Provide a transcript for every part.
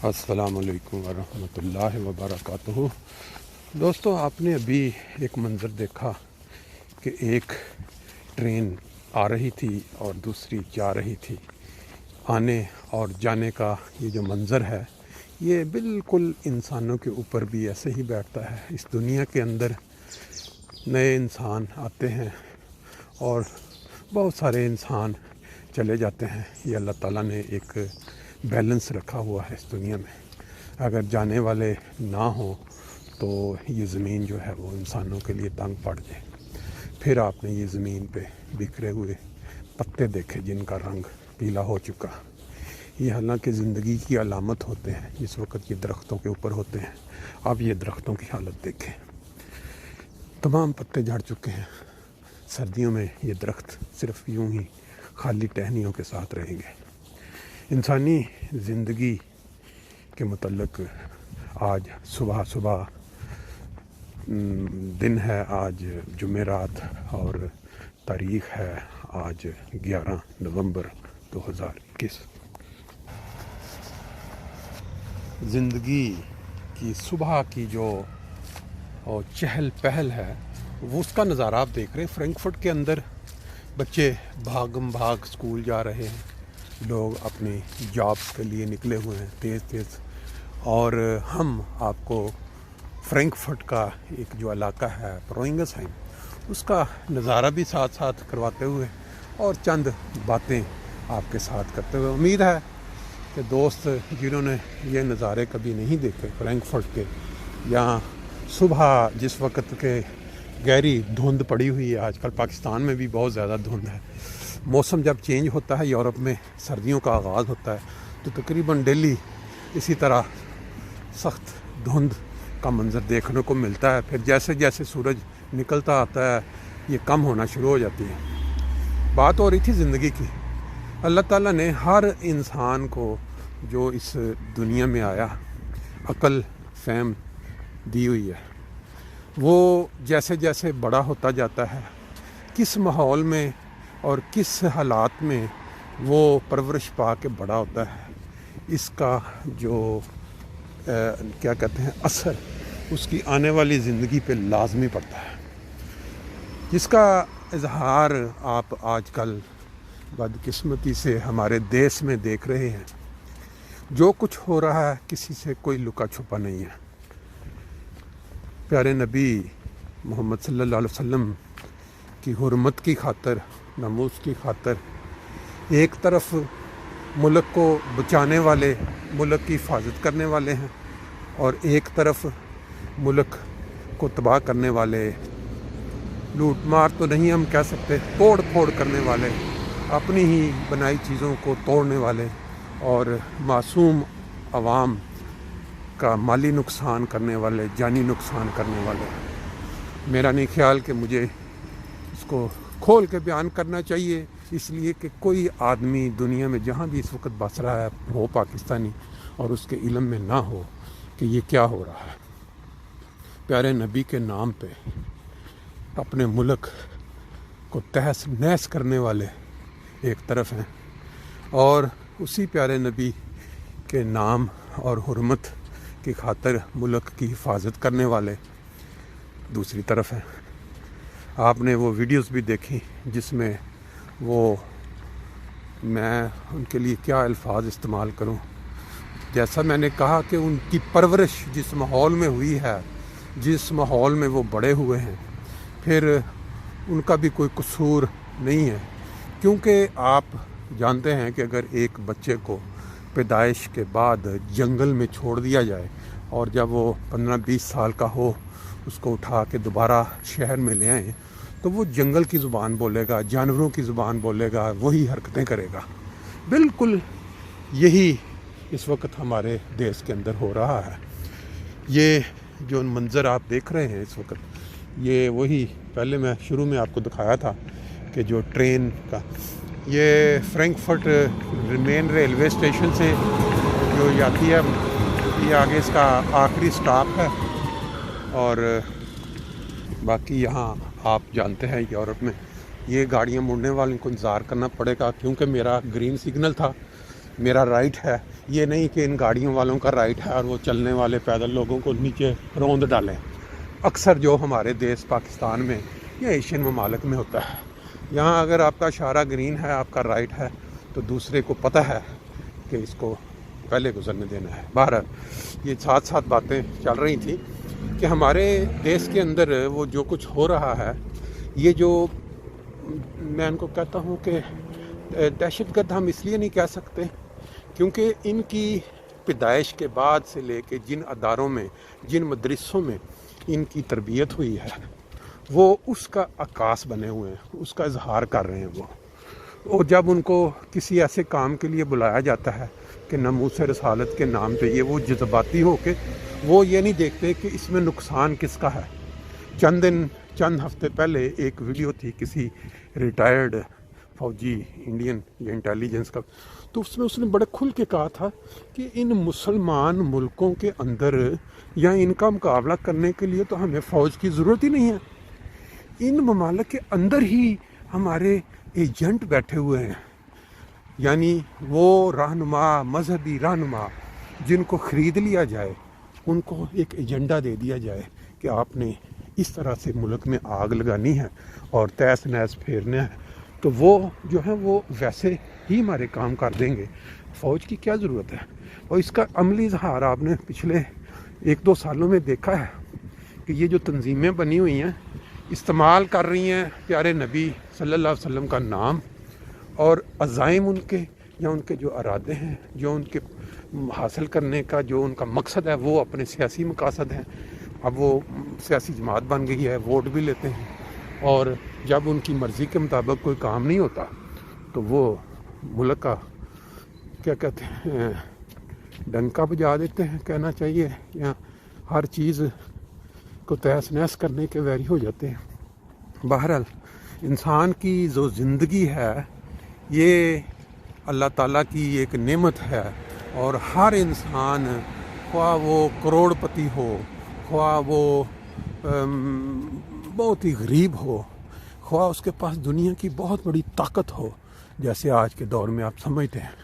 السلام علیکم ورحمۃ اللہ وبرکاتہ۔ دوستو، آپ نے ابھی ایک منظر دیکھا کہ ایک ٹرین آ رہی تھی اور دوسری جا رہی تھی۔ آنے اور جانے کا یہ جو منظر ہے یہ بالکل انسانوں کے اوپر بھی ایسے ہی بیٹھتا ہے۔ اس دنیا کے اندر نئے انسان آتے ہیں اور بہت سارے انسان چلے جاتے ہیں۔ یہ اللہ تعالیٰ نے ایک بیلنس رکھا ہوا ہے اس دنیا میں۔ اگر جانے والے نہ ہوں تو یہ زمین جو ہے وہ انسانوں کے لیے تنگ پڑ جائے۔ پھر آپ نے یہ زمین پہ بکھرے ہوئے پتے دیکھے جن کا رنگ پیلا ہو چکا۔ یہ حالانکہ زندگی کی علامت ہوتے ہیں جس وقت یہ درختوں کے اوپر ہوتے ہیں۔ اب یہ درختوں کی حالت دیکھیں، تمام پتے جھڑ چکے ہیں۔ سردیوں میں یہ درخت صرف یوں ہی خالی ٹہنیوں کے ساتھ رہیں گے۔ انسانی زندگی کے متعلق آج صبح دن ہے، آج جمعرات اور تاریخ ہے آج 11 نومبر 2021۔ زندگی کی صبح کی جو چہل پہل ہے وہ اس کا نظارہ آپ دیکھ رہے ہیں۔ فرینکفرٹ کے اندر بچے بھاگم بھاگ اسکول جا رہے ہیں، لوگ اپنی جابس کے لیے نکلے ہوئے ہیں تیز، اور ہم آپ کو فرینکفرٹ کا ایک جو علاقہ ہے پروئنگسہائم اس کا نظارہ بھی ساتھ ساتھ کرواتے ہوئے اور چند باتیں آپ کے ساتھ کرتے ہوئے، امید ہے کہ دوست جنہوں نے یہ نظارے کبھی نہیں دیکھے فرینکفرٹ کے، یہاں صبح جس وقت کے گہری دھند پڑی ہوئی ہے، آج کل پاکستان میں بھی بہت زیادہ دھند ہے۔ موسم جب چینج ہوتا ہے، یورپ میں سردیوں کا آغاز ہوتا ہے، تو تقریباً ڈیلی اسی طرح سخت دھند کا منظر دیکھنے کو ملتا ہے۔ پھر جیسے جیسے سورج نکلتا آتا ہے یہ کم ہونا شروع ہو جاتی ہے۔ بات ہو رہی تھی زندگی کی۔ اللہ تعالیٰ نے ہر انسان کو جو اس دنیا میں آیا عقل فہم دی ہوئی ہے۔ وہ جیسے جیسے بڑا ہوتا جاتا ہے، کس ماحول میں اور کس حالات میں وہ پرورش پا کے بڑا ہوتا ہے، اس کا جو کیا کہتے ہیں اثر اس کی آنے والی زندگی پہ لازمی پڑتا ہے، جس کا اظہار آپ آج کل بدقسمتی سے ہمارے دیس میں دیکھ رہے ہیں۔ جو کچھ ہو رہا ہے کسی سے کوئی لکا چھپا نہیں ہے۔ پیارے نبی محمد صلی اللہ علیہ وسلم کی حرمت کی خاطر، ناموس کی خاطر، ایک طرف ملک کو بچانے والے، ملک کی حفاظت کرنے والے ہیں، اور ایک طرف ملک کو تباہ کرنے والے، لوٹ مار تو نہیں ہم کہہ سکتے، توڑ پھوڑ کرنے والے، اپنی ہی بنائی چیزوں کو توڑنے والے اور معصوم عوام کا مالی نقصان کرنے والے، جانی نقصان کرنے والے۔ میرا نہیں خیال کہ مجھے اس کو کھول کے بیان کرنا چاہیے، اس لیے کہ کوئی آدمی دنیا میں جہاں بھی اس وقت بس رہا ہے وہ پاکستانی اور اس کے علم میں نہ ہو کہ یہ کیا ہو رہا ہے۔ پیارے نبی کے نام پہ اپنے ملک کو تہس نہس کرنے والے ایک طرف ہیں، اور اسی پیارے نبی کے نام اور حرمت کی خاطر ملک کی حفاظت کرنے والے دوسری طرف ہیں۔ آپ نے وہ ویڈیوز بھی دیکھی جس میں میں ان کے لیے کیا الفاظ استعمال کروں، جیسا میں نے کہا کہ ان کی پرورش جس ماحول میں ہوئی ہے، جس ماحول میں وہ بڑے ہوئے ہیں، پھر ان کا بھی کوئی قصور نہیں ہے، کیونکہ آپ جانتے ہیں کہ اگر ایک بچے کو پیدائش کے بعد جنگل میں چھوڑ دیا جائے اور جب وہ 15-20 سال کا ہو اس کو اٹھا کے دوبارہ شہر میں لے آئیں تو وہ جنگل کی زبان بولے گا، جانوروں کی زبان بولے گا، وہی حرکتیں کرے گا۔ بالکل یہی اس وقت ہمارے دیس کے اندر ہو رہا ہے۔ یہ جو منظر آپ دیکھ رہے ہیں اس وقت، یہ وہی پہلے میں شروع میں آپ کو دکھایا تھا کہ جو ٹرین کا، یہ فرینکفرٹ مین ریلوے اسٹیشن سے جو جاتی ہے، یہ آگے اس کا آخری سٹاپ ہے، اور باقی یہاں آپ جانتے ہیں یورپ میں یہ گاڑیاں مڑنے والوں کو انتظار کرنا پڑے گا، کیونکہ میرا گرین سگنل تھا میرا رائٹ ہے، یہ نہیں کہ ان گاڑیوں والوں کا رائٹ ہے اور وہ چلنے والے پیدل لوگوں کو نیچے روند ڈالیں۔ اکثر جو ہمارے دیس پاکستان میں یا ایشین ممالک میں ہوتا ہے، یہاں اگر آپ کا اشارہ گرین ہے، آپ کا رائٹ ہے، تو دوسرے کو پتہ ہے کہ اس کو پہلے گزرنے دینا ہے۔ بہرحال یہ ساتھ ساتھ باتیں چل رہی تھیں کہ ہمارے دیس کے اندر وہ جو کچھ ہو رہا ہے، یہ جو میں ان کو کہتا ہوں کہ دہشت گرد ہم اس لیے نہیں کہہ سکتے کیونکہ ان کی پیدائش کے بعد سے لے کے جن اداروں میں، جن مدرسوں میں ان کی تربیت ہوئی ہے، وہ اس کا عکاس بنے ہوئے ہیں، اس کا اظہار کر رہے ہیں وہ۔ اور جب ان کو کسی ایسے کام کے لیے بلایا جاتا ہے کہ ناموس رسالت کے نام پہ، یہ وہ جذباتی ہو کے وہ یہ نہیں دیکھتے کہ اس میں نقصان کس کا ہے۔ چند ہفتے پہلے ایک ویڈیو تھی کسی ریٹائرڈ فوجی انڈین یا انٹیلیجنس کا، تو اس نے بڑے کھل کے کہا تھا کہ ان مسلمان ملکوں کے اندر یا ان کا مقابلہ کرنے کے لیے تو ہمیں فوج کی ضرورت ہی نہیں ہے، ان ممالک کے اندر ہی ہمارے ایجنٹ بیٹھے ہوئے ہیں، یعنی وہ رہنما، مذہبی رہنما جن کو خرید لیا جائے، ان کو ایک ایجنڈا دے دیا جائے کہ آپ نے اس طرح سے ملک میں آگ لگانی ہے اور تیس نیس پھیرنا ہے، تو وہ جو ہے وہ ویسے ہی ہمارے کام کر دیں گے۔ فوج کی کیا ضرورت ہے؟ اور اس کا عملی اظہار آپ نے پچھلے 1-2 سالوں میں دیکھا ہے کہ یہ جو تنظیمیں بنی ہوئی ہیں استعمال کر رہی ہیں پیارے نبی صلی اللہ علیہ وسلم کا نام اور عزائم ان کے یا ان کے جو ارادے ہیں، جو ان کے حاصل کرنے کا جو ان کا مقصد ہے، وہ اپنے سیاسی مقاصد ہیں۔ اب وہ سیاسی جماعت بن گئی ہے، ووٹ بھی لیتے ہیں، اور جب ان کی مرضی کے مطابق کوئی کام نہیں ہوتا تو وہ ملک کا کیا کہتے ہیں ڈنکا بجا دیتے ہیں، کہنا چاہیے، یا ہر چیز کو تہس نہس کرنے کے ویری ہو جاتے ہیں۔ بہرحال انسان کی جو زندگی ہے یہ اللہ تعالیٰ کی ایک نعمت ہے، اور ہر انسان، خواہ وہ کروڑ پتی ہو، خواہ وہ بہت ہی غریب ہو، خواہ اس کے پاس دنیا کی بہت بڑی طاقت ہو، جیسے آج کے دور میں آپ سمجھتے ہیں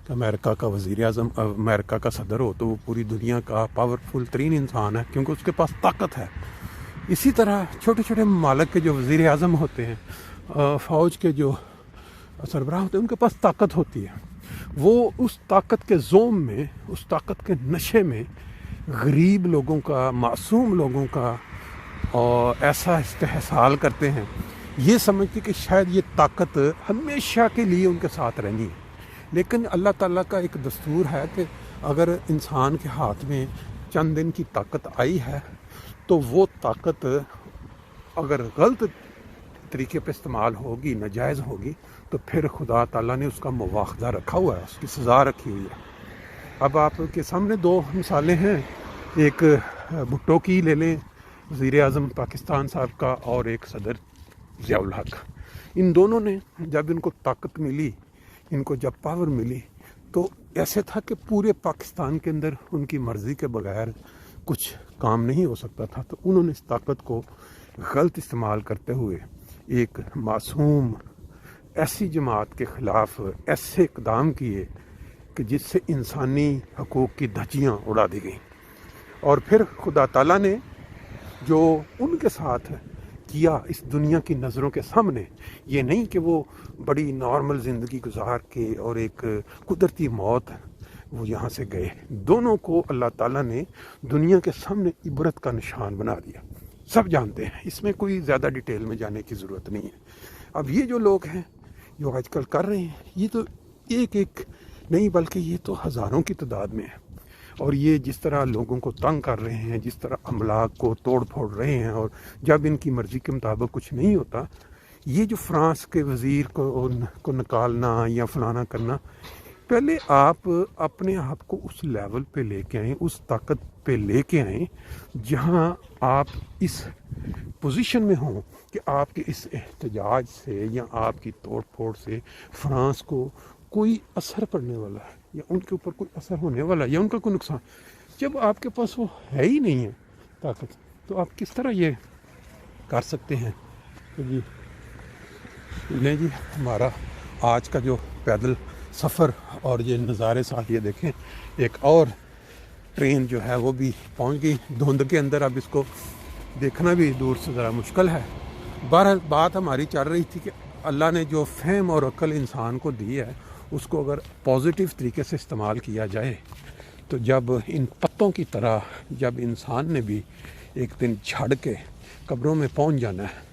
کہ امریکہ کا وزیر اعظم، امریکہ کا صدر ہو تو وہ پوری دنیا کا پاورفل ترین انسان ہے کیونکہ اس کے پاس طاقت ہے۔ اسی طرح چھوٹے چھوٹے ممالک کے جو وزیر اعظم ہوتے ہیں، فوج کے جو سربراہ ہوتے ہیں، ان کے پاس طاقت ہوتی ہے، وہ اس طاقت کے زوم میں، اس طاقت کے نشے میں غریب لوگوں کا، معصوم لوگوں کا اور ایسا استحصال کرتے ہیں، یہ سمجھتے کہ شاید یہ طاقت ہمیشہ کے لیے ان کے ساتھ رہنی ہے۔ لیکن اللہ تعالیٰ کا ایک دستور ہے کہ اگر انسان کے ہاتھ میں چند دن کی طاقت آئی ہے تو وہ طاقت اگر غلط طریقے پہ استعمال ہوگی، ناجائز ہوگی، تو پھر خدا تعالیٰ نے اس کا مواخذہ رکھا ہوا ہے، اس کی سزا رکھی ہوئی ہے۔ اب آپ کے سامنے 2 مثالیں ہیں، ایک بھٹو کی لے لیں، وزیر اعظم پاکستان صاحب کا، اور ایک صدر ضیاء الحق۔ ان دونوں نے جب ان کو طاقت ملی، ان کو جب پاور ملی، تو ایسے تھا کہ پورے پاکستان کے اندر ان کی مرضی کے بغیر کچھ کام نہیں ہو سکتا تھا، تو انہوں نے اس طاقت کو غلط استعمال کرتے ہوئے ایک معصوم ایسی جماعت کے خلاف ایسے اقدام کیے کہ جس سے انسانی حقوق کی دھجیاں اڑا دی گئیں۔ اور پھر خدا تعالیٰ نے جو ان کے ساتھ کیا اس دنیا کی نظروں کے سامنے، یہ نہیں کہ وہ بڑی نارمل زندگی گزار کے اور ایک قدرتی موت وہ یہاں سے گئے، دونوں کو اللہ تعالیٰ نے دنیا کے سامنے عبرت کا نشان بنا دیا۔ سب جانتے ہیں، اس میں کوئی زیادہ ڈیٹیل میں جانے کی ضرورت نہیں ہے۔ اب یہ جو لوگ ہیں جو آج کل کر رہے ہیں، یہ تو ایک نہیں بلکہ یہ تو ہزاروں کی تعداد میں ہے، اور یہ جس طرح لوگوں کو تنگ کر رہے ہیں، جس طرح املاک کو توڑ پھوڑ رہے ہیں، اور جب ان کی مرضی کے مطابق کچھ نہیں ہوتا، یہ جو فرانس کے وزیر کو نکالنا یا فلانا کرنا، پہلے آپ اپنے آپ کو اس لیول پہ لے کے آئیں، اس طاقت پہ لے کے آئیں جہاں آپ اس پوزیشن میں ہوں کہ آپ کے اس احتجاج سے یا آپ کی توڑ پھوڑ سے فرانس کو کوئی اثر پڑنے والا ہے، یا ان کے اوپر کوئی اثر ہونے والا ہے، یا ان کا کوئی نقصان۔ جب آپ کے پاس وہ ہے ہی نہیں ہے طاقت، تو آپ کس طرح یہ کر سکتے ہیں کہ جی لیں جی ہمارا آج کا جو پیدل سفر اور یہ نظارے ساتھ یہ دیکھیں، ایک اور ٹرین جو ہے وہ بھی پہنچ گئی دھند کے اندر. اب اس کو دیکھنا بھی دور سے ذرا مشکل ہے. بہرحال بات ہماری چل رہی تھی کہ اللہ نے جو فہم اور عقل انسان کو دی ہے اس کو اگر پازیٹیو طریقے سے استعمال کیا جائے تو جب ان پتوں کی طرح جب انسان نے بھی ایک دن جھڑ کے قبروں میں پہنچ جانا ہے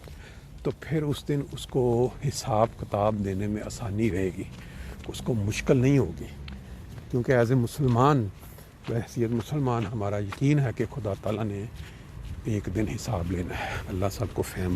تو پھر اس دن اس کو حساب کتاب دینے میں آسانی رہے گی، اس کو مشکل نہیں ہوگی. کیونکہ ایز اے مسلمان، بحیثیت مسلمان، ہمارا یقین ہے کہ خدا تعالیٰ نے ایک دن حساب لینا ہے. اللہ سب کو فہم